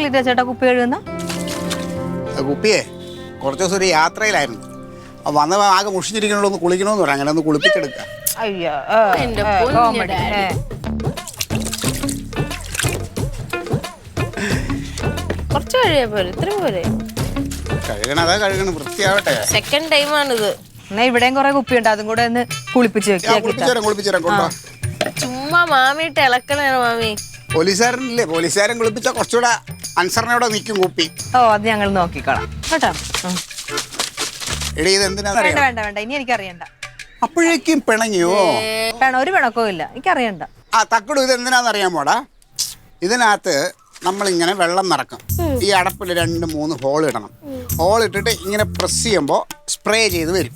കല്ലിട്ട ചേട്ടാ കുപ്പി കഴുകുന്ന? കുപ്പിയെ കുറച്ച് ദിവസം ഒരു യാത്രയിലായിരുന്നു. വന്ന ആകെ മുഷിഞ്ഞിരിക്കണോ ഒന്ന് കുളിക്കണമെന്ന് പറയാം. അങ്ങനെ ഒന്ന് കുളിപ്പിച്ചെടുക്കുക. അയ്യോ കുറച്ച് കഴിയാ പോലെ ഇത്ര പോലെ കഴുകണം. അതാ കഴുകണം, വൃത്തിയാവട്ടെ. സെക്കൻഡ് ടൈമാണിത്. എന്നാ ഇവിടെയും കുറെ കുപ്പിയുണ്ട്, അതും കൂടെ ഒന്ന് കുളിപ്പിച്ച് കുളിപ്പിച്ചുതരാം കൊണ്ടോ. ചുമ്മാ മാമിയിട്ട് ഇളക്കണേ മാമി. പോലീസുകാരനില്ലേ, പോലീസുകാരൻ കുളിപ്പിച്ചാൽ കുറച്ചുകൂടെ അനുസരണയോടെ നിൽക്കും കുപ്പി. ഓ അത് ഞങ്ങൾ നോക്കിക്കോളാം കേട്ടോ. എടി ഇത് എന്തിനാ? വേണ്ട വേണ്ട വേണ്ട, ഇനി എനിക്കറിയണ്ട. അപ്പോഴേക്കും പിണങ്ങിയോ? വേണം, ഒരു പിണക്കവും ഇല്ല, എനിക്കറിയണ്ട. ആ തക്കടു, ഇത് എന്തിനാണെന്നറിയാമോടാ? ഇതിനകത്ത് നമ്മളിങ്ങനെ വെള്ളം നിറക്കും. ഈ അടപ്പിൽ 2-3 ഹോൾ ഇടണം. ഹോൾ ഇട്ടിട്ട് ഇങ്ങനെ പ്രസ് ചെയ്യുമ്പോൾ സ്പ്രേ ചെയ്ത് വരും.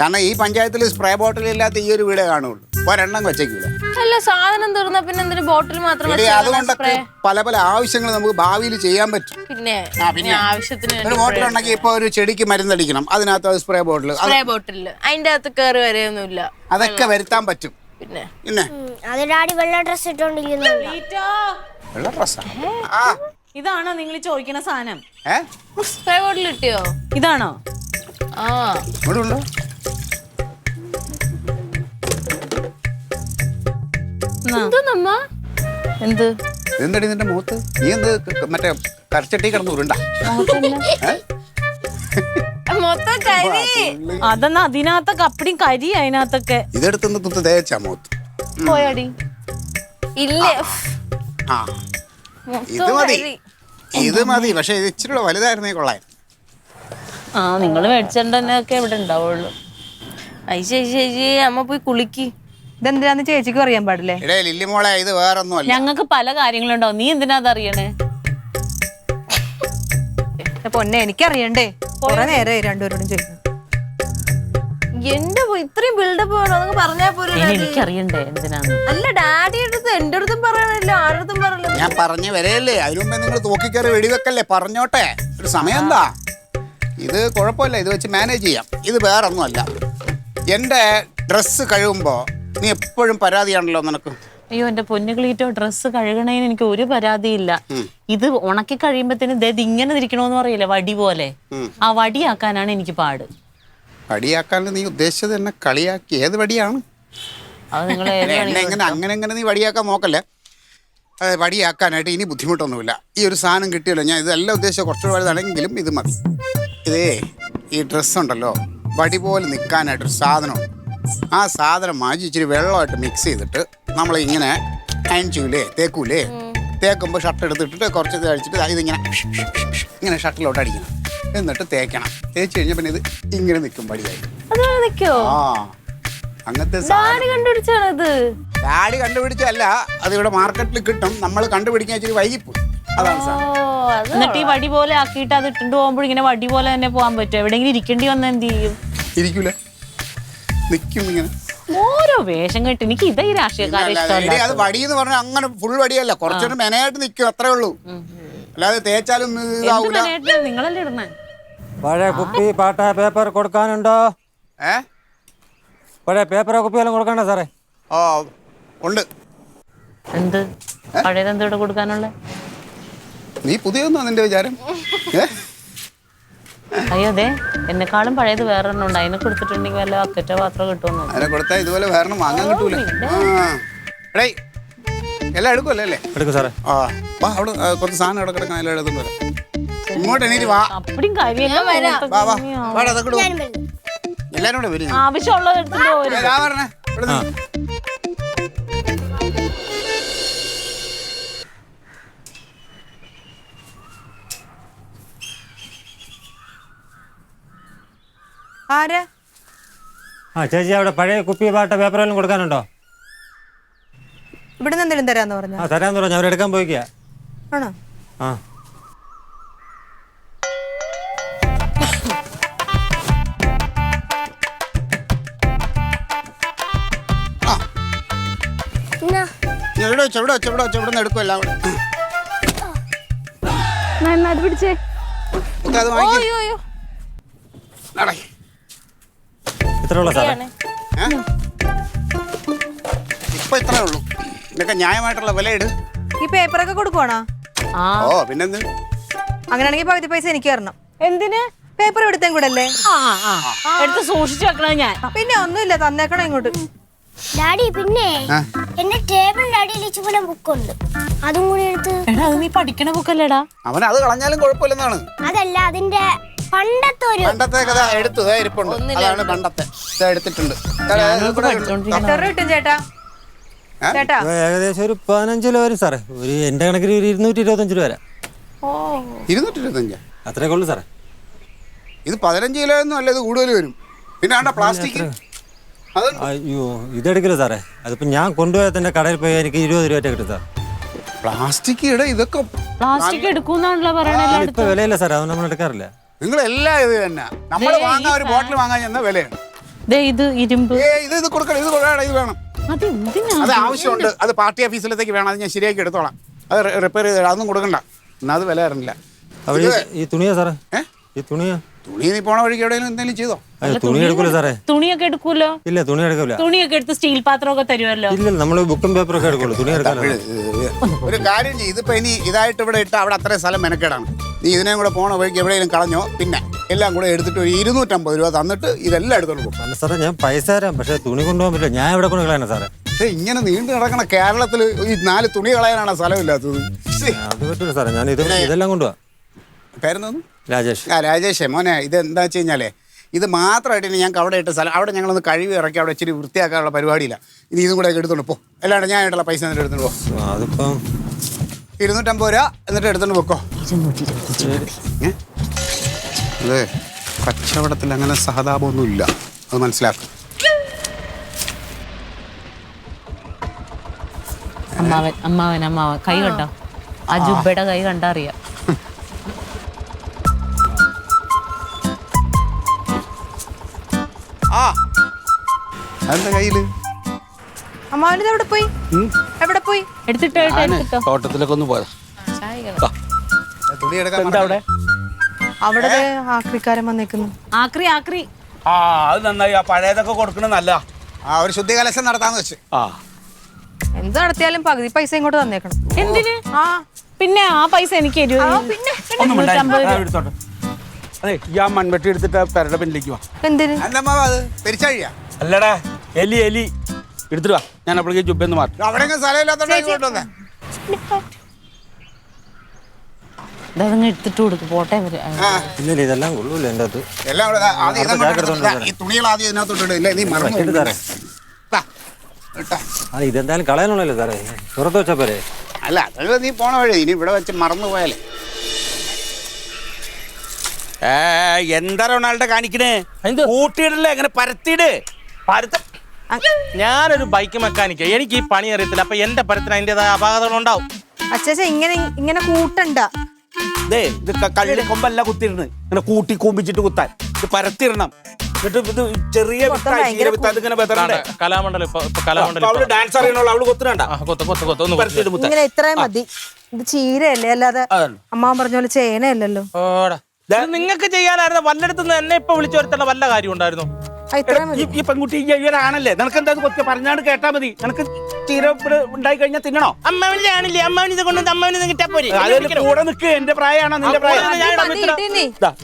കാരണം ഈ പഞ്ചായത്തിൽ സ്പ്രേ ബോട്ടിൽ ഇല്ലാത്ത ഈ ഒരു വീടേ കാണുള്ളൂ. ഒരെണ്ണം വെച്ചേക്കില്ല. അല്ല സാധനം തീർന്ന പിന്നെ എന്തിനു ബോട്ടിൽ മാത്രം? അതുകൊണ്ടൊക്കെ പല പല ആവശ്യങ്ങൾ നമുക്ക് ഭാവിയിൽ ചെയ്യാൻ പറ്റും. പിന്നെ ആവശ്യത്തിന് ഒരു ബോട്ടിൽ ഉണ്ടെങ്കിൽ ഇപ്പൊ ഒരു ചെടിക്ക് മരുന്നടിക്കണം, അതിനകത്ത് സ്പ്രേ ബോട്ടിൽ അതിന്റെ അകത്ത് കയറി വരെയൊന്നുമില്ല. അതൊക്കെ വരുത്താൻ പറ്റും. പിന്നെ വെള്ള ഡ്രസ് ഇട്ടോണ്ടിരിക്കുന്നു. വെള്ള ഡ്രസ്സാ? ഇതാണോ നിങ്ങൾ ചോദിക്കുന്ന സാധനം? സ്പ്രേ ബോട്ടിൽ കിട്ടിയോ? ഇതാണോ? ആ ഇവിടെ ഉണ്ടോ? എന്ത് എന്തടി നിന്റെ മുഖത്ത്? നീ എന്ത് മറ്റേ കരച്ചട്ടി കിടന്ന് ഉരുണ്ട? മൊത്തം കരി. അതെന്നാ അതിനകത്ത കപ്പടിയും കരി അതിനകത്തൊക്കെ. ഇതെടുത്ത് തേച്ചാ മുഖത്ത് പോയാടി. ഇല്ല ആ ഇത് മതി, ഇത് മതി. പക്ഷെ ഇത് ഇച്ചിരി വലുതായിരുന്നേ കൊള്ളാൻ. ആ നിങ്ങൾ മേടിച്ചിട്ടുണ്ടൊക്കെ ഇവിടെ ഉണ്ടാവുള്ളൂ. ചേച്ചി അമ്മ പോയി കുളിക്ക്. ഇതെന്തിനാന്ന് ചേച്ചിക്കും അറിയാൻ പാടില്ലേ? ഇടേ ലില്ലിമോളെ, ഇത് വേറൊന്നുമല്ല. ഞങ്ങൾക്ക് പല കാര്യങ്ങളുണ്ടാവും, നീ എന്തിനാ അതറിയണേ? പൊന്നെ എനിക്കറിയണ്ടേ, കുറെ നേരം രണ്ടുപേരോടും ചോദിക്കും. എന്റെ ഇത്രയും ബിൽഡപ്പ് വേണോ എന്നൊക്കെ പറഞ്ഞാ പോലെ. എനിക്കറിയണ്ടേ എന്തിനാന്ന്? അല്ല ഡാഡി അടുത്ത് എന്റെ അടുത്തും പറയണല്ലോ, ആരുടെ പറയല്ലോ. ഞാൻ പറഞ്ഞു വരല്ലേ, അതിനു മുമ്പേ നിങ്ങൾ തോക്കിക്കയറി വെടിവെക്കല്ലേ. പറഞ്ഞോട്ടെ, ഒരു സമയം എന്താ? ഇത് കുഴപ്പമില്ല, ഇത് വെച്ച് മാനേജ് ചെയ്യാം. ഇത് വേറൊന്നുമല്ല. എൻ്റെ ഡ്രസ്സ് കഴുകുമ്പോൾ നീ എപ്പോഴും പരാതിയാണല്ലോ നിനക്ക്. അയ്യോ എന്റെ പൊന്നുകളീറ്റോ, ഡ്രസ്സ് കഴുകണേന് എനിക്ക് ഒരു പരാതിയില്ല. ഇത് ഉണക്കി കഴിയുമ്പത്തേനും ഇത് ഇങ്ങനെ തിരിക്കണോന്ന് പറയില്ല, വടി പോലെ. ആ വടിയാക്കാനാണ് എനിക്ക് പാട്. വടിയാക്കാൻ നീ ഉദ്ദേശിച്ചത് എന്നെ കളിയാക്കി? ഏത് വടിയാണ് അത്? നിങ്ങൾ അങ്ങനെ നീ വടിയാക്കാൻ നോക്കല്ലേ. വടിയാക്കാനായിട്ട് ഇനി ബുദ്ധിമുട്ടൊന്നുമില്ല. ഈ ഒരു സാധനം കിട്ടിയല്ലോ, ഞാൻ ഇതെല്ലാം ഉദ്ദേശിച്ച കുറച്ചുകൂടെ വലുതാണെങ്കിലും ഇത് മതി. ഇതേ ഈ ഡ്രസ്സുണ്ടല്ലോ, വടി പോലെ നിൽക്കാനായിട്ടൊരു സാധനമുണ്ട്. ആ സാധനം മാറ്റി ഇച്ചിരി വെള്ളമായിട്ട് മിക്സ് ചെയ്തിട്ട് നമ്മൾ ഇങ്ങനെ അയൺ ചെയ്യൂലേ, തേക്കൂലേ. തേക്കുമ്പോൾ ഷർട്ട് എടുത്തിട്ട് കുറച്ച് കഴിച്ചിട്ട് ഇതിങ്ങനെ ഷർട്ടിലോട്ട് അടിക്കണം. എന്നിട്ട് തേക്കണം. തേച്ച് കഴിഞ്ഞാൽ പിന്നെ ഇത് ഇങ്ങനെ നിൽക്കും വടിയായി. ആ അങ്ങനത്തെ ഡാഡി കണ്ടുപിടിച്ചല്ല, അത് ഇവിടെ മാർക്കറ്റിൽ കിട്ടും. നമ്മൾ കണ്ടുപിടിക്കാൻ ഇച്ചിരി വൈകിപ്പോയി, അതാണ് സാധനം. എന്നിട്ട് ഈ വടി പോലെ ആക്കിയിട്ട് അത് ഇട്ടിട്ട് പോകുമ്പോൾ ഇങ്ങനെ വടി പോലെ തന്നെ പോകാൻ പറ്റും? എവിടെയെങ്കിലും ഇരിക്കേണ്ടി വന്നാൽ എന്ത് ചെയ്യും? ഇരിക്കൂല, നിൽക്കും ഇങ്ങനെ. ഓരോ വേഷം കെട്ടി. എനിക്ക് ഇതാ ഈ രാഷ്ട്രീയക്കാരെ ഇഷ്ടമല്ല. അത് വടി എന്ന് പറഞ്ഞാൽ അങ്ങനെ ഫുൾ വടിയല്ല, കുറച്ചൊരു മെനയായിട്ട് നിൽക്കും, അത്രേ ഉള്ളൂ. അല്ലാതെ തേച്ചാലും നിങ്ങളല്ലേ ഇടുന്നേ? പഴയ കുപ്പി പാട്ട പേപ്പർ കൊടുക്കാനുണ്ടോ? പഴയ പേപ്പറോ കുപ്പിയെല്ലാം കൊടുക്കണ്ട സാറേ? ഓ ഉണ്ട്. എന്ത് പഴയത് എന്തോടെ കൊടുക്കാനുള്ള? നീ പുതിയൊന്നും നിന്റെ വിചാരം? അയ്യോ അതെ, എന്നെക്കാളും പഴയത് വേറൊരെണ്ണം ഉണ്ട്. അതിനെ കൊടുത്തിട്ടുണ്ടെങ്കിൽ വല്ല അക്കറ്റോ പാത്രം കിട്ടുമെന്നോ? അതിനെ കൊടുത്താൽ ഇതുപോലെ വേറെ വാങ്ങാൻ കിട്ടൂല. എല്ലാം എടുക്കുമല്ലോ അല്ലേ? എടുക്കും സാറേ. ആ വാ, അവിടെ കുറച്ച് സാധനം ഇവിടെ കിടക്കാൻ എല്ലാം എടുത്തുകൊണ്ട് വരാം. ഇങ്ങോട്ട് എണീറ്റ് വാ. അപ്പടിയും കാര്യമില്ല. എല്ലാരും കൂടെ വരും. ആവശ്യമുള്ളത് എടുത്തിട്ട് പറഞ്ഞേ. ആരാ? ആ ചേച്ചി, അവിടെ പഴയ കുപ്പി പാട്ട പേപ്പറെല്ലാം കൊടുക്കാനുണ്ടോ? ഇവിടുന്ന് എന്തെങ്കിലും തരാന്ന് പറഞ്ഞ? ആ തരാന്ന് പറഞ്ഞു, അവരെടുക്കാൻ പോയിക്കാ. ആണോ? ആ എടുക്കുമല്ലോ. പിടിച്ചേ. ഇത്രയുള്ള സാറേ? ഇപ്പൊ ഇത്രേ ഉള്ളൂ. ഇതൊക്കെ ന്യായമായിട്ടുള്ള വില ഇട്. ഈ പേപ്പറൊക്കെ കൊടുക്കുവാണോ? ആ ഓ പിന്നെന്ത്? അങ്ങനെയാണെങ്കിൽ പകുതി പൈസ എനിക്ക് തരണം. എന്തിന്? പേപ്പർ എടുത്തേം കൂടെ അല്ലേ? ആ ആ എടുത്ത് സൂക്ഷിച്ചു വെക്കണേ ഞാൻ. പിന്നെ ഒന്നുമില്ല, തന്നേക്കണം ഇങ്ങോട്ട്. ഡാഡി പിന്നെ എന്റെ ടേബിളിന്റെ അടിയിൽ ഇച്ചുപോലെ ബുക്കുണ്ട്, അതും കൂടി എടുത്ത്. എടാ അത് നീ പഠിക്കണ ബുക്കല്ലേടാ? അവൻ അത് കളഞ്ഞാലും കുഴപ്പമില്ലെന്നാണ്. അതല്ല, അതിന്റെ പണ്ടത്തെ ഒരു പണ്ടത്തെ കഥ എടുത്തു ഇരിപ്പുണ്ട്. അതാണ് പണ്ടത്തെ എടുത്തിട്ടുണ്ട്. എത്ര രൂപ കിട്ടും ചേട്ടാ? ചേട്ടാ ഏകദേശം ഒരു 15 കിലോ വരും സാറേ. ഒരു എൻ്റെ കണക്കിന് ഒരു 225 രൂപ വരാം. 225. അത്രയൊക്കെ ഉള്ളു സാറേ. ഇത് 15 കിലോ ഒന്നും അല്ല, ഇത് കൂടുതൽ വരും. പിന്നെ ആണ്ട പ്ലാസ്റ്റിക്. അത് അയ്യോ ഇതെടുക്കില്ല സാറേ. അതിപ്പോൾ ഞാൻ കൊണ്ടുപോയാൽ തന്നെ കടയിൽ പോയി എനിക്ക് 20 രൂപ കിട്ടും സാർ. പ്ലാസ്റ്റിക് ഇട ഇതൊക്കെ പ്ലാസ്റ്റിക് എടുക്കൂന്നാണല്ലോ പറയണേ. ഇപ്പൊ വിലയില്ല സാറേ, അത് നമ്മൾ എടുക്കാറില്ല. നിങ്ങളെല്ലാം ഇത് തന്നെ. നമ്മൾ വാങ്ങാൻ ഒരു ബോട്ടിൽ വാങ്ങാൻ ചെന്ന വിലയാണ്. ദേ ഇത് ഇരുമ്പ്. ഇത് കൊടുക്കണം, ഇത് കൊള്ളാണ്, ഇത് വേണം. അത് എന്തിനാ? അത് ആവശ്യമുണ്ട്. അത് പാർട്ടി ഓഫീസിലത്തേക്ക് വേണം. അത് ഞാൻ ശരിയാക്കി എടുത്തോളാം. അത് റിപ്പയർ ചെയ്ത് അതൊന്നും കൊടുക്കണ്ട. എന്നാൽ അത് വില തരണില്ല. അപ്പോൾ ഈ തുണിയാ സാറേ? ഈ തുണിയാ? തുണി നീ പോണ വഴിക്ക് എവിടെയെങ്കിലും എന്തെങ്കിലും ചെയ്തോ? തുണി എടുക്കൂല സാറേ. തുണിയൊക്കെ എടുക്കൂലോ? ഇല്ല തുണി എടുക്കൂല. തുണിയൊക്കെ എടുത്ത് സ്റ്റീൽ പാത്രമൊക്കെ തരുമല്ലോ. ഇല്ല നമ്മൾ ബുക്കും പേപ്പറൊക്കെ എടുക്കുള്ളൂ, തുണി എടുക്കാറില്ല. ഒരു കാര്യം ചെയ്യും, ഇതിപ്പോ ഇനി ഇതായിട്ട് ഇവിടെ ഇട്ട് അവിടെ അത്രയും സ്ഥലം മെനക്കേടാണ്. നീ ഇതിനെയും കൂടെ പോണ വഴിക്ക് എവിടെയെങ്കിലും കളഞ്ഞോ, പിന്നെ എല്ലാം കൂടെ എടുത്തിട്ട് ഒരു 250 രൂപ തന്നിട്ട് ഇതെല്ലാം എടുത്തോണ്ട് പോകും. അല്ല സാറേ ഞാൻ പൈസ തരാം, പക്ഷേ തുണി കൊണ്ടുപോകാൻ പറ്റില്ല. ഞാൻ എവിടെ കൊണ്ട് കളയാനാ സാറേ? ഇങ്ങനെ നീണ്ടു കിടക്കണ കേരളത്തിൽ ഈ 4 തുണി കളയാനാണ് സ്ഥലമില്ലാത്തത്. അത് പറ്റില്ല സാറേ, ഞാൻ ഇതെല്ലാം കൊണ്ടുപോവാ. പേരെന്തോന്നു? രാജേഷ്. രാജേഷേ മോനെ, ഇത് എന്താ വെച്ച് കഴിഞ്ഞാലേ ഇത് മാത്രമായിട്ട് ഇനി ഞങ്ങൾക്ക് അവിടെ ഇട്ട് സ്ഥലം അവിടെ ഞങ്ങളൊന്ന് കഴുകി ഇറക്കി അവിടെ ഇച്ചിരി വൃത്തിയാക്കാനുള്ള പരിപാടിയില്ല. ഇനി ഇതും കൂടെ എടുത്തോണ്ട് പോ. അല്ലാണ്ട് ഞാൻ ആയിട്ടുള്ള പൈസ എന്നിട്ട് എടുത്തോണ്ട് പോ. അതിപ്പം 250 രൂപ എന്നിട്ട് എടുത്തോണ്ട് പോക്കോ. അതെ, കച്ചവടത്തിൽ അങ്ങനെ സഹതാപമൊന്നുമില്ല, അത് മനസ്സിലാക്കും. അമ്മാവൻ കൈ കണ്ടോ? ആ ജുബയുടെ കൈ കണ്ടാ അറിയാം. ആ അതെന്താ കയ്യില്? അമ്മാവനിത് എവിടെ പോയി? എവിടെ പോയി? എടുത്തിട്ടോ തോട്ടത്തിലൊക്കെ ഒന്ന് പോയതാ. തുണി എടുക്കാൻ അവിടെ ദേ ആക്രിക്കാരൻ വന്നേക്കുന്നു. ആക്രി ആക്രി. ആ അത് നന്നായി. ആ പഴയതൊക്കെ കൊടുക്കണ നല്ല. ഒരു ശുദ്ധി കലശം നടത്താന്ന് വെച്ച്. ആ എന്ത് നടത്തിയാലും പകുതി പൈസ ഇങ്ങോട്ട് തന്നേക്കണം. എന്തിന്? ആ പിന്നെ ആ പൈസ എനിക്ക് പിന്നെ ഒന്നും എടുത്തോട്ടെ. അതെ ഈ ആ മൺവെട്ടി എടുത്തിട്ട് പെരയുടെ പിന്നിലേക്ക് വാ. എന്തിന്? അല്ലമ്മ അത് പെരിച്ചാഴിയാ. അല്ലടാ എലി എടുത്തിട്ട് വാ. ഞാൻ അപ്പോഴേക്കും ജുബെന്ന് മാറ്റും. അവിടെ സ്ഥലമില്ലാത്തോണ്ടേ. ഇതങ്ങ് എടുത്തിട്ട് കൊടുക്കും, പോട്ടെ വരെ. ഇല്ല ഇതെല്ലാം കൊള്ളൂല്ല എൻ്റെ അത്. എല്ലാം കൂടെ ഈ തുണികൾ ആദ്യം ഇതിനകത്തോട്ട് ഇല്ല, നീ മറന്നു സാറേ. ഇതെന്തായാലും കളയാനുള്ളല്ലോ സാറേ, പുറത്ത് വെച്ചാ പോരെ. അല്ല അത് നീ പോണ വഴി ഇനി ഇവിടെ വെച്ച് മറന്നു പോയാലേ. എന്താ റൊണാൾഡോ കാണിക്കണേ? കൂട്ടിയിടല്ലേ, അങ്ങനെ പരത്തിയിട്. ഞാനൊരു ബൈക്ക് മെക്കാനിക്ക്, എനിക്ക് ഈ പണി അറിയത്തില്ല. അപ്പൊ എന്റെ പരത്തിന് അതിൻ്റെതായ അപാകതകൾ ഉണ്ടാവും. അച്ഛാ ഇങ്ങനെ കൂട്ടണ്ട. ഇത് കള്ളി കൊമ്പല്ല കുത്തിയിടണ്, ഇങ്ങനെ കൂട്ടി കൂമ്പിച്ചിട്ട് കുത്താൻ. ഇത് പരത്തിയിടണം. എന്നിട്ട് ഇത് ചെറിയ കലാമണ്ഡലം കലാമണ്ഡലം ഡാൻസ് അറിയണല്ലോ, അവള് കൊത്തുന്നുണ്ട. ഒന്ന് പരത്തിയിട്ട് മുത്താൻ. ഇങ്ങനെ ഇത്രയും മതി. ഇത് ചീരയല്ലേ, അല്ലാതെ അമ്മാവൻ പറഞ്ഞ പോലെ ചേനയല്ലല്ലോ. നിങ്ങൾക്ക് ചെയ്യാനായിരുന്നു. വല്ലയിടത്തുനിന്ന് എന്നെ ഇപ്പൊ വിളിച്ചു വരുത്തേണ്ട വല്ല കാര്യം ഉണ്ടായിരുന്നു? ഈ പെൺകുട്ടി ഇവരാണല്ലേ, നിനക്ക് എന്താ കൊത്തി പറഞ്ഞാണ്ട് കേട്ടാ മതി. നിനക്ക് ചീര ഉണ്ടായി കഴിഞ്ഞാൽ തിന്നണോ? അമ്മാവിനെ ആണില്ലേ, അമ്മാവിനെ കൊണ്ട് അമ്മാവിനെ കിട്ടാ പോരെ. കൂടെ നിൽക്ക്. എന്റെ പ്രായമാണോ നിന്റെ പ്രായം?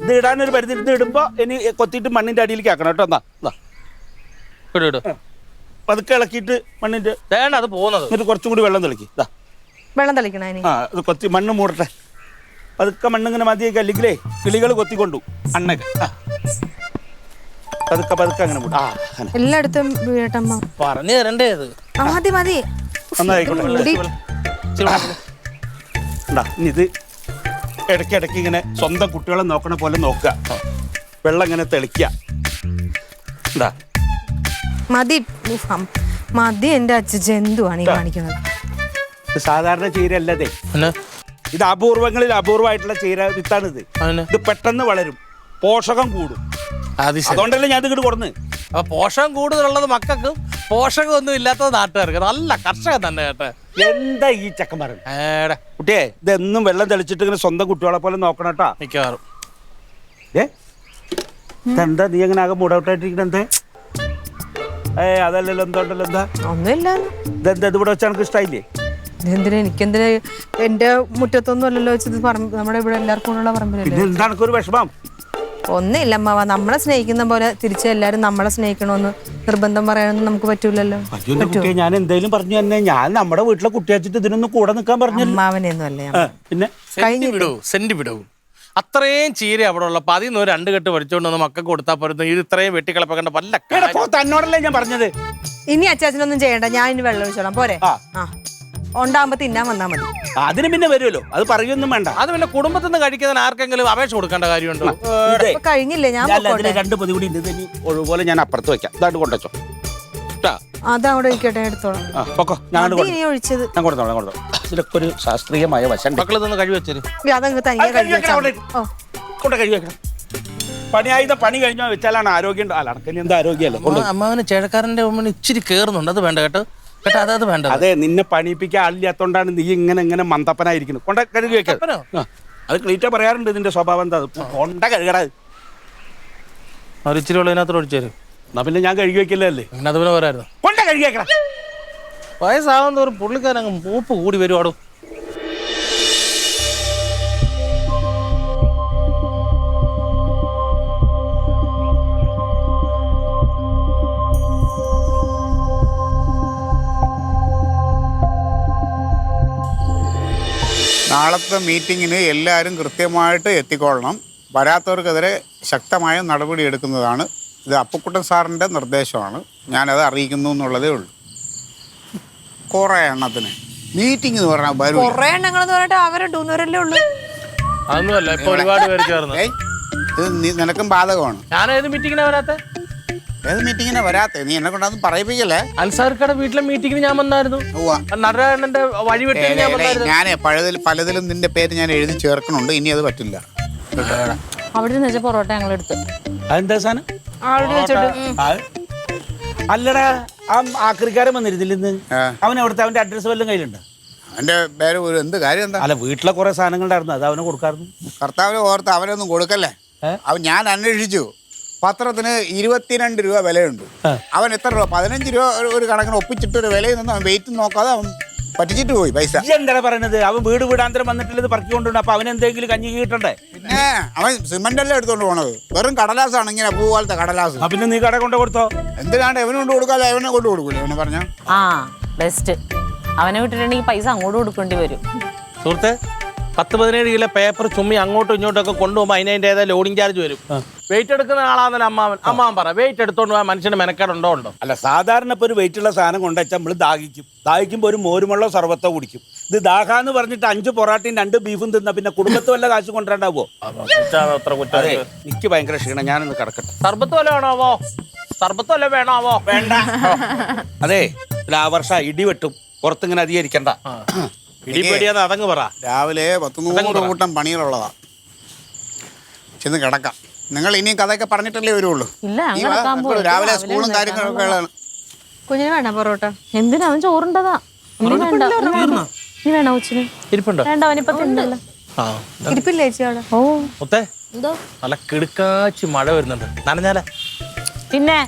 ഇത് ഇടാനൊരു പരിധി. ഇത് ഇടുമ്പോ ഇനി കൊത്തിയിട്ട് മണ്ണിന്റെ അടിയിലേക്ക് ആക്കണം കേട്ടോ. എന്നാ പതുക്കെ ഇളക്കിയിട്ട് മണ്ണിന്റെ വേണ്ട അത് പോകുന്നത്. എന്നിട്ട് കുറച്ചും കൂടി വെള്ളം തെളിക്ക്. വെള്ളം തളിക്കണ. ആ ഇത് കൊത്തി മണ്ണ് മൂടട്ടെ. പതുക്കെ മണ്ണിങ്ങനെ മതിയേക്ക്, അല്ലെങ്കിലേ കിളികൾ കൊത്തിക്കൊണ്ടു അണ്ണൊക്കെ. പതുക്കെ പതുക്കെ അങ്ങനെ മൂടും. എല്ലായിടത്തും വീട്ടമ്മ പറഞ്ഞു തരണ്ടേ ഇത്? മതി മതി. ഇത് ഇടയ്ക്കിടയ്ക്ക് ഇങ്ങനെ സ്വന്തം കുട്ടികളെ നോക്കണ പോലെ നോക്കുക. വെള്ളം ഇങ്ങനെ തെളിക്കുക. മതി മതി. എന്റെ അച്ഛൻ എന്തുവാണ് ഈ കാണിക്കുന്നത്? ഇത് സാധാരണ ചീരയല്ലതേ. ഇത് അപൂർവങ്ങളിൽ അപൂർവമായിട്ടുള്ള ചീര വിത്താണിത്. ഇത് പെട്ടെന്ന് വളരും, പോഷകം കൂടും. അതുകൊണ്ടല്ലേ ഞാൻ ഇങ്ങോട്ട് കൊടുന്ന്. അപ്പൊ പോഷകം കൂടുതലുള്ളത് മക്കൾക്ക്, പോഷകമൊന്നും ഇല്ലാത്തത് നാട്ടുകാർക്ക്. നല്ല കർഷകൻ തന്നെ കേട്ടെ. എന്താ ഈ ചക്കന്മാർ കുട്ടിയെ? ഇതെന്നും വെള്ളം തെളിച്ചിട്ട് ഇങ്ങനെ സ്വന്തം കുട്ടികളെ പോലെ നോക്കണം കേട്ടോ. മിക്കവാറും എന്താ നീ അങ്ങനെ ആകെ മൂടൗട്ടായിട്ടിരിക്കണ? എന്തേ അതല്ലല്ലോ, എന്തോണ്ടല്ലോ. എന്താ ഒന്നുമില്ല. ഇതെന്താ ഇവിടെ വെച്ചാൽ എനിക്ക് ഇഷ്ടമായില്ലേ? എന്തിനാ എനിക്കെന്തിനാ എന്റെ മുറ്റത്തൊന്നും അല്ലല്ലോ വെച്ചത് പറമ്പ് നമ്മുടെ ഇവിടെ എല്ലാവർക്കും ഉള്ള പറമ്പിലല്ലേ. പിന്നെ എന്താണ് ഒരു വിഷമം? ഒന്നുമില്ല അമ്മാവ, നമ്മളെ സ്നേഹിക്കുന്ന പോലെ തിരിച്ച് എല്ലാരും നമ്മളെ സ്നേഹിക്കണമെന്ന് നിർബന്ധം പറയാനൊന്നും നമുക്ക് പറ്റൂലല്ലോ. കുട്ടിയെ ഞാൻ എന്തായാലും പറഞ്ഞു തന്നെ, ഞാൻ നമ്മുടെ വീട്ടിലെ കുട്ടിയാച്ചിട്ട് ഇതിനൊന്നും കൂടെ നിൽക്കാൻ പറഞ്ഞു. അമ്മാവനെയൊന്നും അല്ലേ പിന്നെ സെന്റ് വിടവും അത്രയും ചീര അവിടെ ഉള്ളപ്പോ അതിൽ നിന്ന് 2 കെട്ട് പഠിച്ചോണ്ട് വന്ന് മക്കൾക്ക് കൊടുത്താൽ പോരുന്നു. ഇത് ഇത്രയും വെട്ടിക്കളപ്പേണ്ട വല്ല തന്നോടല്ലേ ഞാൻ പറഞ്ഞത്. ഇനി അച്ചാച്ചനൊന്നും ചെയ്യണ്ട, ഞാൻ ഇനി വെള്ളം ഒഴിച്ചോളാം പോരെ. ആ ഉണ്ടാകുമ്പോ തിന്നാൻ വന്നാ മതി. അതിന് പിന്നെ വരുമല്ലോ, അത് പറയൊന്നും വേണ്ട. അത് പിന്നെ കുടുംബത്തിൽ നിന്ന് കഴിക്കുന്നതിന് ആർക്കെങ്കിലും അപേക്ഷ കൊടുക്കേണ്ട കാര്യമുണ്ടോ? ഇപ്പൊ കഴിഞ്ഞില്ലേ, ഞാൻ പൊക്കോട്ടെ. 2 പൊതി കൂടി ഉണ്ട്, ഒഴുപോലെ ഞാൻ അപ്പുറത്ത് വെക്കാം. ഇതാണ്ട് കൊണ്ടുവച്ചോ. അതവിടെ ഇരിക്കട്ടെ, എടുത്തോളാം. ഇനി ഒഴിച്ചത് ഞാൻ കൊടുത്തോളാം. ഇതിലൊക്കെ ഒരു ശാസ്ത്രീയമായ വശം. മക്കൾ നിന്ന് കഴിവ് വെച്ചത് അതങ്ങ് തനിയെ കഴിവെക്കണം. പണി കഴിഞ്ഞോ വെച്ചാലാണ് ആരോഗ്യം. അടക്കഞ്ഞ എന്താ ആരോഗ്യമല്ലേ. അമ്മാവന് ചേഴക്കാരന്റെ മുമ്പിൽ ഇച്ചിരി കേറുന്നുണ്ട്, അത് വേണ്ട കേട്ടോ. കേട്ടോ അത് വേണ്ട. അതെ, നിന്നെ പണിയിപ്പിക്കാൻ ആളില്ലാത്തോണ്ടാണ് നീ ഇങ്ങനെ മന്ദപ്പനായിരിക്കുന്നു. കൊണ്ട കഴുകി വെക്കാം. അത് ക്ലീറ്റ പറയാറുണ്ട് ഇതിന്റെ സ്വഭാവം എന്താ. കൊണ്ട കഴുകടാ. ഇച്ചിരി ഉള്ളതിനകത്ത് ഒഴിച്ചേരും. എന്നാ പിന്നെ ഞാൻ കഴുകി വെക്കില്ലേ. പിന്നെ അത് പിന്നെ പോരായിരുന്നു. കൊണ്ട കഴുകി വെക്കണം. വയസ്സാവും തോറും പുള്ളിക്കാരങ്ങ് മൂപ്പ് കൂടി വരുവാടോ. നാളത്തെ മീറ്റിങ്ങിന് എല്ലാവരും കൃത്യമായിട്ട് എത്തിക്കൊള്ളണം. വരാത്തവർക്കെതിരെ ശക്തമായ നടപടി എടുക്കുന്നതാണ്. ഇത് അപ്പുക്കുട്ടൻ സാറിൻ്റെ നിർദ്ദേശമാണ്, ഞാനത് അറിയിക്കുന്നു എന്നുള്ളതേ ഉള്ളൂ. കുറേ എണ്ണത്തിന് മീറ്റിംഗ് എന്ന് പറഞ്ഞാൽ വരും. കൊറേ എണ്ണങ്ങളെന്ന് പറഞ്ഞിട്ട് ആകെ 2 ഉള്ളൂ. അതൊന്നുമല്ല, ഇപ്പൊ ഒരുപാട് പേര് ചേർന്ന്. ഇത് നിനക്കും ബാധകമാണ്. ഞാൻ ഏത് മീറ്റിങ്ങിനാ വരാത്ത? ഏത് മീറ്റിങ്ങിനാ വരാത്ത? നീ എന്നെ കൊണ്ടൊന്നും പറയിപ്പിക്കല്ലേ. അൻസാർക്കടെ വീട്ടിലെ മീറ്റിങ്ങിന് ഞാൻ വന്നായിരുന്നു. നടരാജന്റെ വഴിവെട്ടി ഞാൻ വന്നായിരുന്നു. ഞാൻ പലതിലും നിന്റെ പേര് ഞാൻ എഴുതി ചേർക്കണുണ്ട്. ഇനി അത് പറ്റില്ല. അവിടെ നിന്ന് പൊറോട്ട ഞങ്ങൾ എടുത്ത്. അതെന്താ സാധനം? അല്ലടാ, ആ ആക്രിക്കാരൻ വന്നിരുന്നില്ല ഇന്ന്. അവൻ എവിടുത്തെ? അവന്റെ അഡ്രസ് വല്ലതും കയ്യിലുണ്ട്? അവന്റെ പേര് എന്ത് കാര്യം എന്താ? അല്ല, വീട്ടിലെ കുറെ സാധനങ്ങളുണ്ടായിരുന്നു, അത് അവന് കൊടുക്കാറുണ്ട്. കർത്താവിനെ ഓർത്ത് അവനൊന്നും കൊടുക്കല്ലേ. ഞാൻ അന്വേഷിച്ചു, പത്രത്തിന് 22 രൂപ വിലയുണ്ട്. അവൻ എത്ര രൂപ? 15 രൂപ ഒരു കണക്കിന് ഒപ്പിച്ചിട്ട് ഒരു വിലയിൽ നിന്ന് അവൻ വെയിറ്റ് നോക്കാതെ അവൻ പറ്റിച്ചിട്ട് പോയി പൈസ. എന്താണ് പറയുന്നത്? അവൻ വീടാന്തരം വന്നിട്ടുള്ളത് പറക്കിക്കൊണ്ടുണ്ട്. അപ്പൊ അവൻ എന്തെങ്കിലും കഞ്ഞി കിട്ടണ്ടേ? പിന്നെ അവൻ സിമന്റ് അല്ലേ എടുത്തോണ്ട് പോണത്? വെറും കടലാസാണ്, ഇങ്ങനെ പൂ പോലത്തെ കടലാസ്. പിന്നെ നീ കട കൊണ്ട് കൊടുത്തോ? എന്തിനാണ്ട് എവന് കൊണ്ട് കൊടുക്കാതെ അവനെ കൊണ്ട് കൊടുക്കൂലേ? അവനെ പറഞ്ഞ ബെസ്റ്റ്. അവനെ വിട്ടിട്ടുണ്ടെങ്കിൽ പൈസ അങ്ങോട്ട് കൊടുക്കേണ്ടി വരും. സുഹൃത്തെ, 10-17 കിലോ പേപ്പർ ചുമ്മി അങ്ങോട്ടും ഇങ്ങോട്ടൊക്കെ കൊണ്ടുപോകുമ്പോൾ അതിൻ്റെതായ ലോഡിംഗ് ചാർജ് വരും. വെയിറ്റ് എടുക്കുന്ന ആളാന്നല്ലോ അമ്മാവൻ പറ. വെയിറ്റ് എടുത്തോണ്ട് പോയാൽ മനുഷ്യന് മെനക്കേടുണ്ടോ? അല്ല, സാധാരണ ഇപ്പോൾ ഒരു വെയിറ്റുള്ള സാധനം കൊണ്ടുവച്ചാൽ നമ്മൾ ദാഹിക്കുമ്പോൾ ഒരു മോരുമുള്ള സർവത്തോ കുടിക്കും. ഇത് ദാഹാന്ന് പറഞ്ഞിട്ട് 5 പൊറാട്ടയും 2 ബീഫും തിന്നാ പിന്നെ കുടുംബത്ത് വല്ല കാശ് കൊണ്ടുവരണ്ടാവോ? അതെ, എനിക്ക് ഭയങ്കര ക്ഷീണം, ഞാനൊന്ന് കിടക്കട്ടെ. സർബത്ത് വല്ല വേണാവോ? സർബത്ത് വല്ല വേണാവോ? വേണ്ട. അതെ, ആ വർഷം ഇടിവെട്ടും, പുറത്തിങ്ങനെ അധികരിക്കണ്ട. ഇടിപെടിയാന്ന് അതങ്ങ് പറ. രാവിലെ 100 കൂട്ടം പണികളുള്ളതാ. ചെന്ന് കിടക്കാം. നിങ്ങൾ ഇനിയും കഥയൊക്കെ പറഞ്ഞിട്ടല്ലേ വരുള്ളൂ. രാവിലെ സ്കൂളും കാര്യങ്ങളൊക്കെ. കുഞ്ഞിന് വേണ്ട പൊറോട്ട? എന്തിനാ? അവൻ ചോറുണ്ടതാ. നീ വേണോ കൊച്ചിന്? ഇരിപ്പുണ്ടോ? വേണ്ട, അവനിപ്പോ തിന്നല്ലോ. ഇരിപ്പില്ല ചേച്ചി അവിടെ? ഓ മുത്തേ, നല്ല കിടുക്കാച്ചി മഴ വരുന്നുണ്ട്. നനഞ്ഞാലേ? പിന്നെ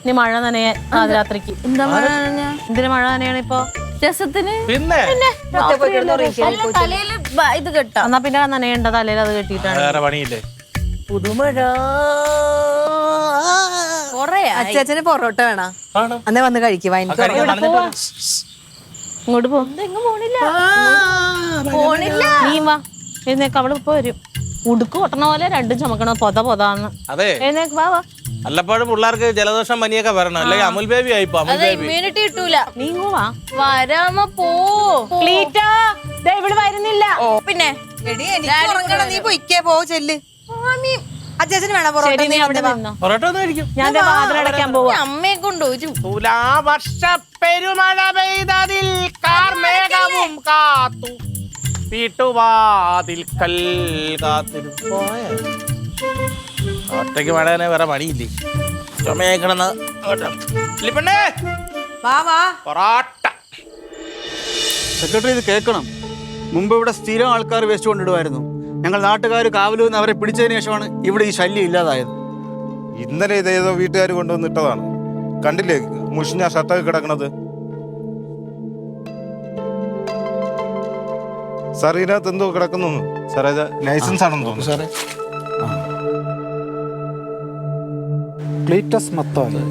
ഇനി മഴ നനയാൻ രാത്രിക്ക്. എന്താ മഴ നനഞ്ഞ? എന്തിനു മഴ നനയാണ് ഇപ്പൊ? രസത്തിന്. പിന്നെ തലയില് ഇത് കെട്ടാ. എന്നാ പിന്നെ നനയേണ്ട, തലയിൽ അത് കെട്ടിയിട്ടാണ്. വേറെ പണിയില്ലേ? പുതുമഴ. അച്ചാച്ചന് പൊറോട്ട വേണോ? അന്നേ വന്ന് കഴിക്കുവാ. എനിക്ക് ഇങ്ങോട്ട് പോ. നീ വാ, എഴുന്നേക്ക്. അവള് ഇപ്പൊ വരും. ഉടുക്ക് കൊട്ടണ പോലെ 2 ചുമക്കണ പൊതാന്ന്. അതെ, എഴുന്നേക്ക് വാ. അല്ലപ്പോഴും പിള്ളേർക്ക് ജലദോഷം പനിയൊക്കെ വരണം, അല്ലെങ്കിൽ അമുൽ ബേബി ആയിപ്പോ. ഇമ്മ്യൂണിറ്റി കിട്ടൂല. നീ വാ. വരാമ പോ. ഇവിടെ വരുന്നില്ല. പിന്നെ നീ പൊയ്ക്കേ പോ, ചെല്ല്. അച്ചാച്ചന് വേണം പൊറോട്ട? നീ അവിടെ നിന്നോ. പൊറോട്ട ഒന്നും കഴിക്കും. ഞാൻ വാതിലടയ്ക്കാൻ പോവാ. അമ്മയെ കൊണ്ട് തുലാവർഷ പെരുമഴ പെയ്തതിൽ കാർമേഘവും കാത്തു വീട്ടുവാതിൽക്കൽ കാത്തിരുന്നു. ഒറ്റയ്ക്ക് മഴനെ വേറെ പണിയില്ലേ? ചുമയെ കിടന്ന് പൊറാട്ട. സെക്രട്ടറി, ഇത് കേൾക്കണം. മുമ്പ് ഇവിടെ സ്ഥിരം ആൾക്കാർ വേസ്റ്റ് കൊണ്ടിടുമായിരുന്നു. ഞങ്ങൾ നാട്ടുകാർ കാവലു നിന്ന് അവരെ പിടിച്ചതിന് ശേഷമാണ് ഇവിടെ ഈ ശല്യം ഇല്ലാതായത്. ഇന്നലെ ഇതേതോ വീട്ടുകാർ കൊണ്ടുവന്നിട്ടതാണ്. കണ്ടില്ലേ മുഷിഞ്ഞ ഷർട്ടൊക്കെ കിടക്കണത്? സാർ ഇതിനകത്ത് എന്തോ കിടക്കുന്നു സാറേ. ഇത് ലൈസൻസ് ആണെന്ന് തോന്നുന്നു സാറേ ക്ലീറ്റസ് മത്തായി.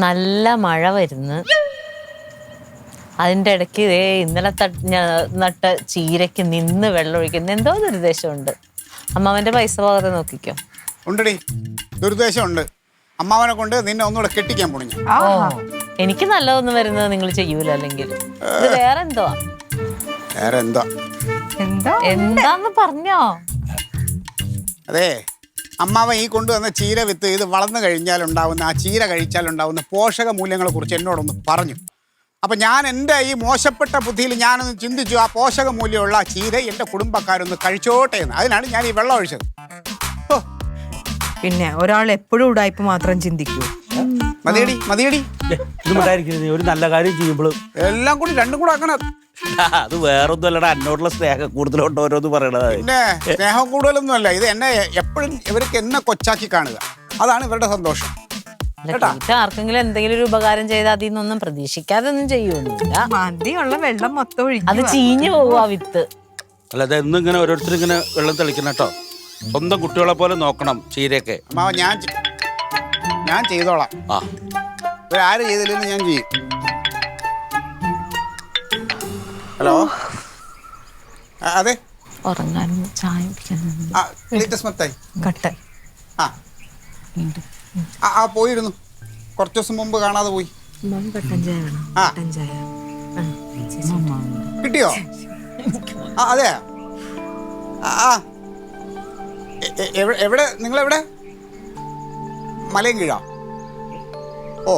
നല്ല മഴ വരുന്നു. അതിൻ്റെ ഇടയ്ക്ക് ഇന്നലെ നട്ട ചീരയ്ക്ക് നിന്ന് വെള്ളം ഒഴിക്കുന്ന എന്തോ ദുരുദ്ദേശമുണ്ട്. അമ്മാവൻ്റെ പൈസ പോകാതെ നോക്കിക്കോ. ഉണ്ടടി, ദുരുദ്ദേശമുണ്ട്. അമ്മാവനെ കൊണ്ട് നിന്നെ ഒന്നുകൂടെ കെട്ടിക്കാൻ പോണു. ഓ, എനിക്ക് നല്ലതൊന്നും വരുന്നത് നിങ്ങൾ ചെയ്യൂല. അല്ലെങ്കിൽ ഇത് വേറെ എന്തോ വേറെ എന്താ എന്താന്ന് പറഞ്ഞോ? അതെ, അമ്മാവൻ ഈ കൊണ്ടുവന്ന ചീര വിത്ത് ഇത് വളർന്നു കഴിഞ്ഞാൽ ഉണ്ടാവുന്ന, ആ ചീര കഴിച്ചാൽ ഉണ്ടാവുന്ന പോഷക മൂല്യങ്ങളെ കുറിച്ച് എന്നോടൊന്ന് പറഞ്ഞു. അപ്പം ഞാൻ എൻ്റെ ഈ മോശപ്പെട്ട ബുദ്ധിയിൽ ഞാനൊന്ന് ചിന്തിച്ചു, ആ പോഷക മൂല്യമുള്ള ആ ചീര എൻ്റെ കുടുംബക്കാരൊന്ന് കഴിച്ചോട്ടെ എന്ന്. അതിനാണ് ഞാൻ ഈ വെള്ളം ഒഴിച്ചത്. ഓ, പിന്നെ ഒരാൾ എപ്പോഴും ഉടായ്പ മാത്രം ചിന്തിക്കൂ. മതിയടി മതിയടി. ഇതുണ്ടായിരിക്കുന്നത് ഒരു നല്ല കാര്യം ചെയ്യുമ്പോഴും എല്ലാം കൂടി രണ്ടും കൂടെ ആക്കണം. അത് വേറൊന്നും അല്ലടാ, എന്നോടുള്ള സ്നേഹം കൂടുതലുണ്ടോ ഓരോന്ന് പറയണത്. പിന്നെ സ്നേഹം കൂടുതലൊന്നും അല്ല, ഇത് എന്നെ എപ്പോഴും ഇവർക്ക് എന്നെ കൊച്ചാക്കി കാണുക, അതാണ് ഇവരുടെ സന്തോഷം. ആർക്കെങ്കിലും എന്തെങ്കിലും ഒരു ഉപകാരം ചെയ്താൽ അതിൽ നിന്നൊന്നും പ്രതീക്ഷിക്കാതെ ഒന്നും ചെയ്യൊന്നുമില്ല. മതിയുള്ള വെള്ളം മൊത്തം ഒഴിക്കും. അത് ചീഞ്ഞു പോവും ആ വിത്ത്. അല്ലാതെ എന്നും ഇങ്ങനെ ഓരോരുത്തരും ഇങ്ങനെ വെള്ളം തെളിക്കണം കേട്ടോ. സ്വന്തം കുട്ടികളെ പോലെ നോക്കണം ചീരയൊക്കെ. അമ്മാവ ഞാൻ ചെയ്തോളാം. ആ, ഇവരാര് ചെയ്തില്ലെന്ന് ഞാൻ ചെയ്യും. ഹലോ, അതെ, ഉറങ്ങാനും ചായ കുടിക്കാനും ആ ക്ലീറ്റസ് മത്തായി കട്ടായി. ആ ആ പോയിരുന്നു, കുറച്ച് ദിവസം മുമ്പ് കാണാതെ പോയി. കട്ടൻ ചായ വേണം. ആ. കട്ടൻ ചായ കിട്ടിയോ? ആ അതെ. ആ എവിടെ, നിങ്ങളെവിടെ? മലയും കീഴാ? ഓ,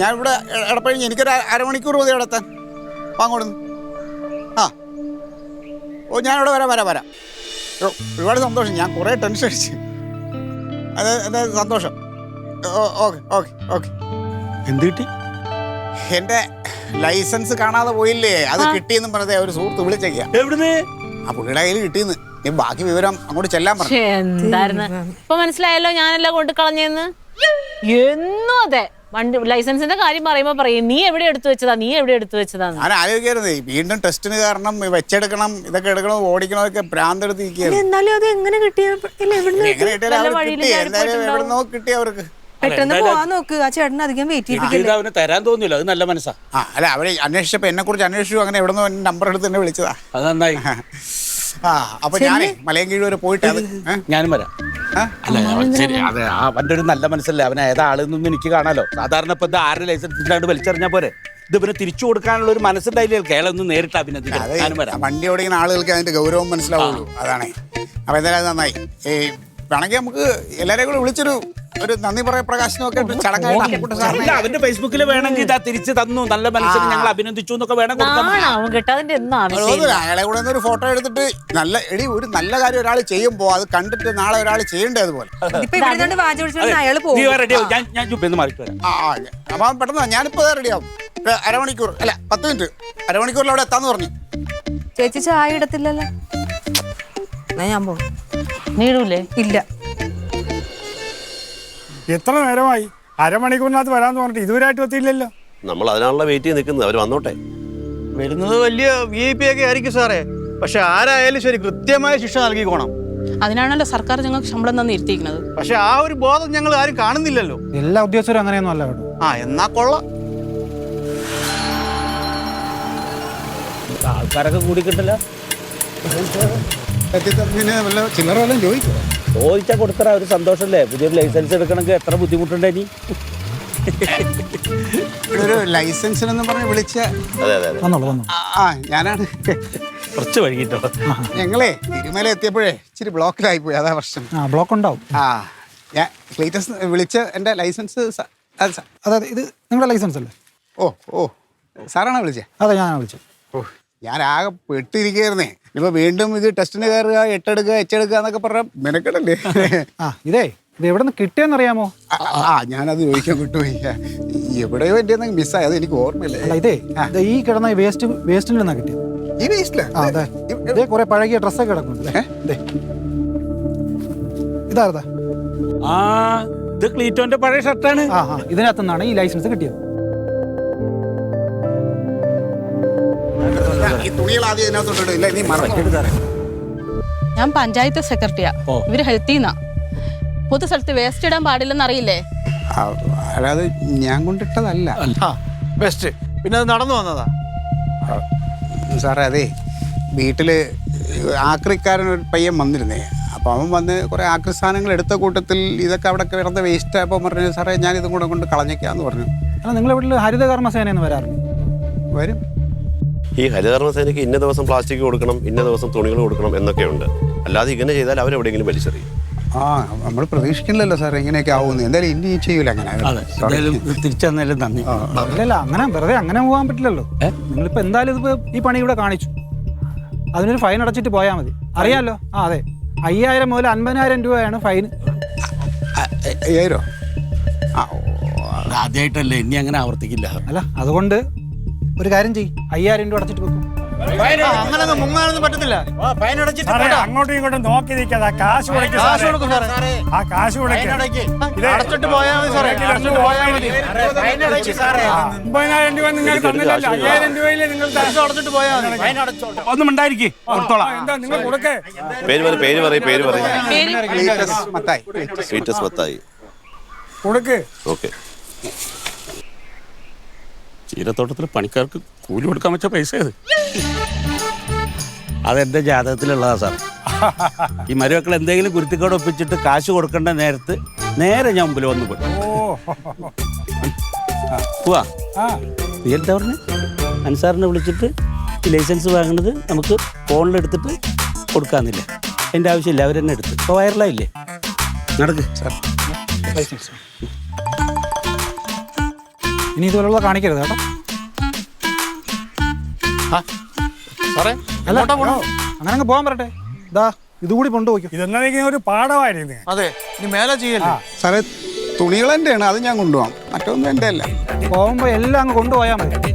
ഞാനിവിടെ എടപ്പഴഞ്ഞ്, എനിക്കൊരു അരമണിക്കൂർ മതി അവിടെ എത്താൻ. അങ്ങോട്ട്. ആ ഓ, ഞാനിവിടെ വരാം. ഒരുപാട് സന്തോഷം, ഞാൻ കുറേ ടെൻഷൻ അടിച്ച്. അതെ സന്തോഷം. ഓക്കെ. എന്ത് കിട്ടി? എൻ്റെ ലൈസൻസ് കാണാതെ പോയില്ലേ, അത് കിട്ടിയെന്നും പറഞ്ഞത് ഒരു സുഹൃത്ത് വിളിച്ചേക്കാ. എവിടുന്ന്? ആ പുള്ളിയുടെ കയ്യിൽ കിട്ടിയെന്ന്. നീ ബാക്കി വിവരം അങ്ങോട്ട് ചെല്ലാൻ പറഞ്ഞു. എന്തായിരുന്നു ഇപ്പൊ മനസ്സിലായല്ലോ ഞാനെല്ലാം കൊണ്ട് കളഞ്ഞെന്ന്. എന്നും അതെ, വണ്ടി ലൈസൻസിന്റെ കാര്യം പറയുമ്പോ പറയും നീ എവിടെ എടുത്തു വെച്ചതാ. ഞാൻ ആലോചിക്കായിരുന്നേ, വീണ്ടും ടെസ്റ്റിന് കാരണം വെച്ചെടുക്കണം, ഇതൊക്കെ എടുക്കണം, ഓടിക്കണമൊക്കെ ഭ്രാന്തെടുത്ത് ഇരിക്കുകയായിരുന്നു. എന്നാലും അത് എങ്ങനെ കിട്ടിയ? എങ്ങനെ കിട്ടിയാലും അവർ കിട്ടി, എന്തായാലും എവിടെന്നോ കിട്ടി അവർക്ക്. പെട്ടെന്ന് പോവാൻ നോക്ക്, ആ ചേട്ടൻ അധികം വെയിറ്റ് ചെയ്യിപ്പിക്കില്ല. അവന് തരാൻ തോന്നില്ല, അത് നല്ല മനസ്സാ. ആ അല്ല, അവരെ അന്വേഷിച്ചപ്പോ എന്നെ കുറിച്ച് അന്വേഷിച്ചു, അങ്ങനെ എവിടെന്നോ നമ്പർ എടുത്ത് എന്നെ വിളിച്ചതാ. അത് നന്നായി. ആ അപ്പൊ ഞാനേ മലയും കീഴ് വരെ പോയിട്ട് അത് ഞാനും വരാം. അല്ല ശരി, അതെ, അവന്റെ ഒരു നല്ല മനസ്സല്ലേ, അവൻ ഏതാളെന്നൊന്നും എനിക്ക് കാണാലോ. സാധാരണ ഇപ്പൊ ഇത് ആരുടെ ലൈസൻസ് ഇല്ലാണ്ട് വലിച്ചെറിഞ്ഞാൽ പോരെ, ഇത് പിന്നെ തിരിച്ചു കൊടുക്കാനുള്ള ഒരു മനസ്സുണ്ടായില്ലേ കേളൊന്നും നേരിട്ട് അഭിനന്ദിക്കാം. ഞാനും വരാം. വണ്ടി ഓടിക്കുന്ന ആളുകൾക്ക് അതിന്റെ ഗൗരവം മനസ്സിലാവുള്ളൂ, അതാണേ. അപ്പൊ എന്തായാലും അത് നന്നായി. വേണമെങ്കിൽ നമുക്ക് എല്ലാരെയും കൂടെ വിളിച്ചൊരു നന്ദി പറയാ പ്രകാശനമൊക്കെ ചടങ്ങായിട്ട് അവന്റെ ഫേസ്ബുക്കിൽ വേണമെങ്കിൽ ഇതാ തിരിച്ചു തന്നു, നല്ല മനസ്സിന് ഞങ്ങൾ അഭിനന്ദിച്ചു എന്നൊക്കെ വേണം. അയാളെ കൂടെ ഒരു ഫോട്ടോ എടുത്തിട്ട് ഒരു നല്ല കാര്യം ഒരാൾ ചെയ്യുമ്പോ അത് കണ്ടിട്ട് നാളെ ഒരാൾ ചെയ്യണ്ടേ അതുപോലെ. അപ്പൊ പെട്ടെന്ന് ഞാനിപ്പോ റെഡിയാവും. അരമണിക്കൂർ അല്ല 10 മിനിറ്റ്, അരമണിക്കൂറിൽ അവിടെ എത്താന്ന് പറഞ്ഞു. ചേച്ചി ചായ ഇടത്തില്ലല്ലോ? ഞാൻ പോകും. നീടൂലേ? ഇല്ല. എത്ര നേരമായി? അരമണിക്കൂറിനകത്ത് വരാന്ന് പറഞ്ഞിട്ട് ഇതുവരെയായിട്ട് എത്തിയില്ലല്ലോ. നമ്മൾ അതിനാണല്ലോ വെയിറ്റ് ചെയ്ത് നിൽക്കുന്നത്, അവർ വന്നോട്ടെ. വരുന്നത് വലിയ VIP ഒക്കെ ആയിരിക്കും സാറേ, പക്ഷെ ആരായാലും ശരി കൃത്യമായ ശിക്ഷ നൽകിക്കോണം. അതിനാണല്ലോ സർക്കാർ ഞങ്ങൾക്ക് ശമ്പളം തന്ന് ഇരുത്തിയിരിക്കുന്നത്. പക്ഷെ ആ ഒരു ബോധം ഞങ്ങൾ ആരും കാണുന്നില്ലല്ലോ. എല്ലാ ഉദ്യോഗസ്ഥരും അങ്ങനെയൊന്നും അല്ല കേട്ടോ. ആ എന്നാ കൊള്ളാം. ആൾക്കാരൊക്കെ കൂടി കിട്ടില്ല. ചില്ലറ വല്ലതും ചോദിക്കും. ചോദിച്ചാ കൊടുക്കറ ഒരു സന്തോഷല്ലേ. പുതിയൊരു ലൈസൻസ് എടുക്കണമെങ്കിൽ എത്ര ബുദ്ധിമുട്ടുണ്ട് ഇനി. ഒരു ലൈസൻസിനെന്ന് പറഞ്ഞ് വിളിച്ച ഞാനാണ്. കുറച്ച് വൈകിട്ടോ. ഞങ്ങളെ തിരുമല എത്തിയപ്പോഴേ ഇച്ചിരി ബ്ലോക്കിലായി പോയി, അതാ പ്രശ്നം. ബ്ലോക്ക് ഉണ്ടാവും. ഞാൻ ക്ലീറ്റസ് വിളിച്ച എൻ്റെ ലൈസൻസ്. അതെ, ഇത് നിങ്ങളുടെ ലൈസൻസ് അല്ലേ? ഓ സാറാണോ വിളിച്ചത്? അതെ, ഞാനാണ് വിളിച്ചത്. ഞാനാകെ പെട്ടിരിക്കുകയായിരുന്നേ. ഇപ്പൊ വീണ്ടും ഇത് ടെസ്റ്റിന് കയറുക, എട്ടെടുക്കുക, എച്ചെടുക്കുക എന്നൊക്കെ പറഞ്ഞ മെനക്കെടല്ലേ. ഇത് എവിടെ നിന്ന് കിട്ടിയെന്നറിയാമോ? ഞാനത് ചോദിക്കാൻ വിട്ടുപോയി. എവിടെയോ എൻ്റെ മിസ്സായി, അത് എനിക്ക് ഓർമ്മയില്ല. അല്ല, ഈ കിടന്ന വേസ്റ്റിൽ നിന്നാ കിട്ടിയത്. ഈ വേസ്റ്റില് ആ അതെ ഇതേ കുറെ പഴകിയ ഡ്രസ്സൊക്കെ കിടക്കുന്നുണ്ട് ഇതാരതാ? ആ ഇത് ക്ലീറ്റോന്റെ പഴയ ഷർട്ടാണ്. ആ ആ ഇതിനകത്തു നിന്നാണ് ഈ ലൈസൻസ് കിട്ടിയത്. ഈ തുണികൾ ആദ്യം ഇതിനകത്തോട്ട് ഇല്ല നീ മറന്നു. ഞാൻ പഞ്ചായത്ത് സെക്രട്ടറിയാ. ഇവര് ഹെൽത്തിന്നാ. പൊതു സ്ഥലത്ത് വേസ്റ്റ് ഇടാൻ പാടില്ലെന്ന് അറിയില്ലേ? അല്ലാതെ ഞാൻ കൊണ്ടിട്ടതല്ല ബെസ്റ്റ്. പിന്നെ അത് നടന്നു വന്നതാ സാറേ. അതെ, വീട്ടിൽ ആക്രിക്കാരൻ ഒരു പയ്യൻ വന്നിരുന്നേ. അപ്പോൾ അവൻ വന്ന് കുറേ ആക്രി സാധനങ്ങൾ എടുത്ത കൂട്ടത്തിൽ ഇതൊക്കെ അവിടെ കിടന്ന വേസ്റ്റ് ആയപ്പോൾ പറഞ്ഞു സാറേ ഞാൻ ഇതും കൂടെ കൊണ്ട് കളഞ്ഞേക്കാന്ന് പറഞ്ഞു. അല്ല നിങ്ങളെ വീട്ടിൽ ഹരിതകർമ്മസേനയെന്ന് വരാറില്ല? വരും. ഈ ഹരിതകർമ്മസേനയ്ക്ക് ഇന്ന ദിവസം പ്ലാസ്റ്റിക് കൊടുക്കണം, ഇന്ന ദിവസം തുണികൾ കൊടുക്കണം എന്നൊക്കെയുണ്ട്. അല്ലാതെ ഇങ്ങനെ ചെയ്താൽ അവരെവിടെയെങ്കിലും വലിച്ചെറിയും. ആ നമ്മൾ പ്രതീക്ഷിക്കില്ലല്ലോ സാർ ഇങ്ങനെയൊക്കെ ആവുമെന്ന്. എന്തായാലും ഇനി ചെയ്യൂല അങ്ങനെ. തിരിച്ചെന്നാലും നന്ദി. അല്ലല്ല അങ്ങനെ വെറുതെ അങ്ങനെ പോകാൻ പറ്റില്ലല്ലോ. നിങ്ങളിപ്പോൾ എന്തായാലും ഇതിപ്പോൾ ഈ പണി ഇവിടെ കാണിച്ചു, അതിനൊരു ഫൈൻ അടച്ചിട്ട് പോയാൽ മതി. അറിയാമല്ലോ. ആ അതെ, 5000 മുതൽ 50,000 രൂപയാണ് ഫൈൻ. 5000? ആദ്യമായിട്ടല്ലേ, ഇനി അങ്ങനെ ആവർത്തിക്കില്ല. അല്ല അതുകൊണ്ട് ഒരു കാര്യം ചെയ്യും, 5000 രൂപ അടച്ചിട്ട് വെക്കും. അങ്ങനെ മുങ്ങാനൊന്നും പറ്റത്തില്ല. സാറേ അങ്ങോട്ടും ഇങ്ങോട്ടും നോക്കി നിൽക്കാതെ കാശ് കൊടുക്കും. ആ കാശ് കൊടുക്കും. അടച്ചിട്ട് പോയാൽ മതി സാറേ. 50,000 രൂപ നിങ്ങൾ തന്നില്ലല്ലോ. 5000 രൂപയില് നിങ്ങൾ അടച്ചിട്ട് പോയാൽ മതി. ഒന്നും ഉണ്ടായിരിക്കും. എന്താ നിങ്ങൾ കൊടുക്കേ? പേര് പറയും. മത്തായി. സ്വീറ്റസ് മത്തായി. കൊടുക്ക്. ഓക്കെ. ചീരത്തോട്ടത്തിൽ പണിക്കാർക്ക് കൂലി കൊടുക്കാൻ വെച്ച പൈസ അതെന്റെ ജാതകത്തിലുള്ളതാ സാർ. ഈ മരുമക്കൾ എന്തെങ്കിലും കുരുത്തിക്കോട് ഒപ്പിച്ചിട്ട് കാശ് കൊടുക്കേണ്ട നേരെ ഞാൻ മുമ്പിൽ വന്നു പോയി. പോവാ. നീ എന്താ പറഞ്ഞ് അൻസാറിനെ വിളിച്ചിട്ട് ഈ ലൈസൻസ് വാങ്ങുന്നത് നമുക്ക് ഫോണിലെടുത്തിട്ട് കൊടുക്കാന്നില്ല. എൻ്റെ ആവശ്യമില്ല, അവർ തന്നെ എടുത്ത്. ഇപ്പോൾ വൈറലായില്ലേ? നടക്ക് സാർ. ഇനി ഇതുപോലുള്ള കാണിക്കരുത് കേട്ടോ. അല്ല അങ്ങനെ അങ്ങ് പോകാൻ പറട്ടെ. ഇതാ ഇതുകൂടി കൊണ്ടുപോയിക്കും. ഇതെന്നാ ഒരു പാഠമായിരുന്നു. അതെ, ഇനി മേലെ ചെയ്യല്ലേ. സാറേ തുണികൾ എൻ്റെയാണ്, അത് ഞാൻ കൊണ്ടുപോകാം. മറ്റൊന്നും എൻ്റെ അല്ല. പോകുമ്പോൾ എല്ലാം അങ്ങ് കൊണ്ടുപോയാൽ മതി.